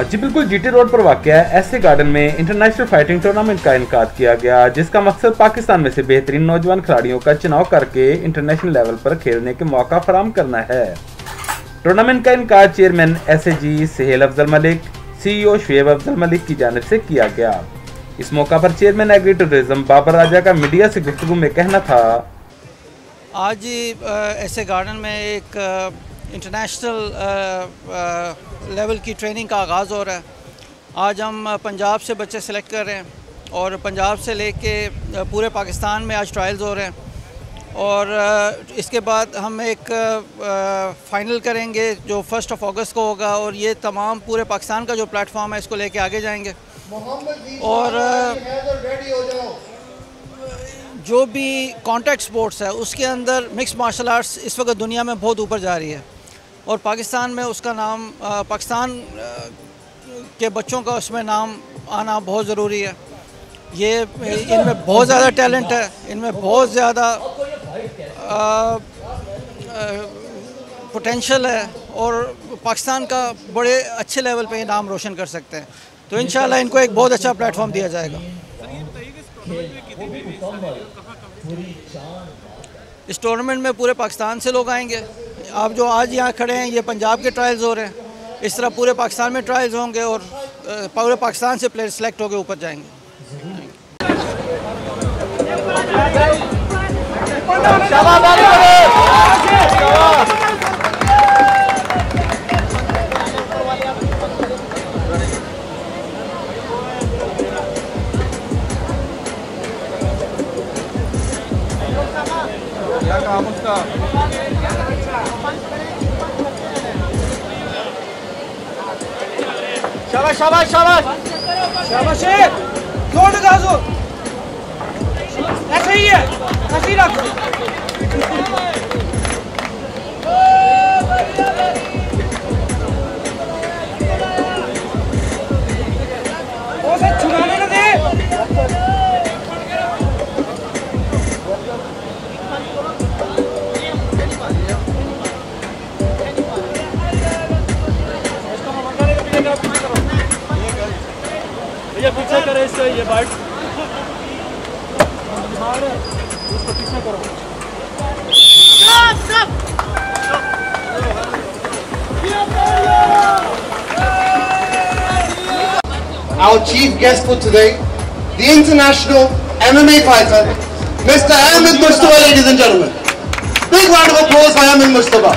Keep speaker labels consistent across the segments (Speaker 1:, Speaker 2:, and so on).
Speaker 1: जी बिल्कुल, GT road पर वाक़या एसए गार्डन में इंटरनेशनल फाइटिंग टूर्नामेंट का इनेकाद किया गया, जिसका मकसद पाकिस्तान में से बेहतरीन नौजवान खिलाड़ियों का चुनाव करके इंटरनेशनल लेवल पर खेलने के मौका फराहम करना है। टूर्नामेंट का इनेकाद chairman SAG Sohail Afzal Malik, CEO Shoaib Afzal Malik की जानिब से किया गया। इस मौका पर chairman agri tourism Babar Raja का मीडिया से गुफ्तगू में कहना था,
Speaker 2: आज एसए गार्डन में एक इंटरनेशनल लेवल की ट्रेनिंग का आगाज़ हो रहा है। आज हम पंजाब से बच्चे सेलेक्ट कर रहे हैं और पंजाब से लेके पूरे पाकिस्तान में आज ट्रायल्स हो रहे हैं और इसके बाद हम एक फ़ाइनल करेंगे जो 1 अगस्त को होगा और ये तमाम पूरे पाकिस्तान का जो प्लेटफॉर्म है इसको लेके आगे जाएंगे। और जो भी कॉन्टैक्ट स्पोर्ट्स है उसके अंदर मिक्स मार्शल आर्ट्स इस वक्त दुनिया में बहुत ऊपर जा रही है और पाकिस्तान में उसका नाम पाकिस्तान के बच्चों का उसमें नाम आना बहुत ज़रूरी है। ये इनमें बहुत ज़्यादा टैलेंट है, इनमें बहुत ज़्यादा पोटेंशियल है और पाकिस्तान का बड़े अच्छे लेवल पे नाम रोशन कर सकते हैं। तो इंशाल्लाह इनको एक बहुत अच्छा प्लेटफॉर्म दिया जाएगा। इस टूर्नामेंट में पूरे पाकिस्तान से लोग आएंगे। आप जो आज यहाँ खड़े हैं ये पंजाब के ट्रायल्स हो रहे हैं, इस तरह पूरे पाकिस्तान में ट्रायल्स होंगे और पूरे पाकिस्तान से प्लेयर सेलेक्ट होकर ऊपर जाएंगे।
Speaker 3: क्या काम उसका? शाबाश शाबाश शाबाश शाबाश, जोड़ गाजो, ऐसे ही है, ऐसे ही रखो। उसे छुड़ाने ना दे। भैया पीछे करे इससे, ये बाइट उसको पीछे करो।
Speaker 4: Our chief guest for today, the international MMA fighter, Mr. Ahmed Mustafa, ladies and gentlemen. Big round of applause for Ahmed Mustafa.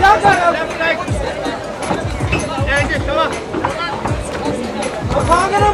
Speaker 3: क्या कर रहे हो?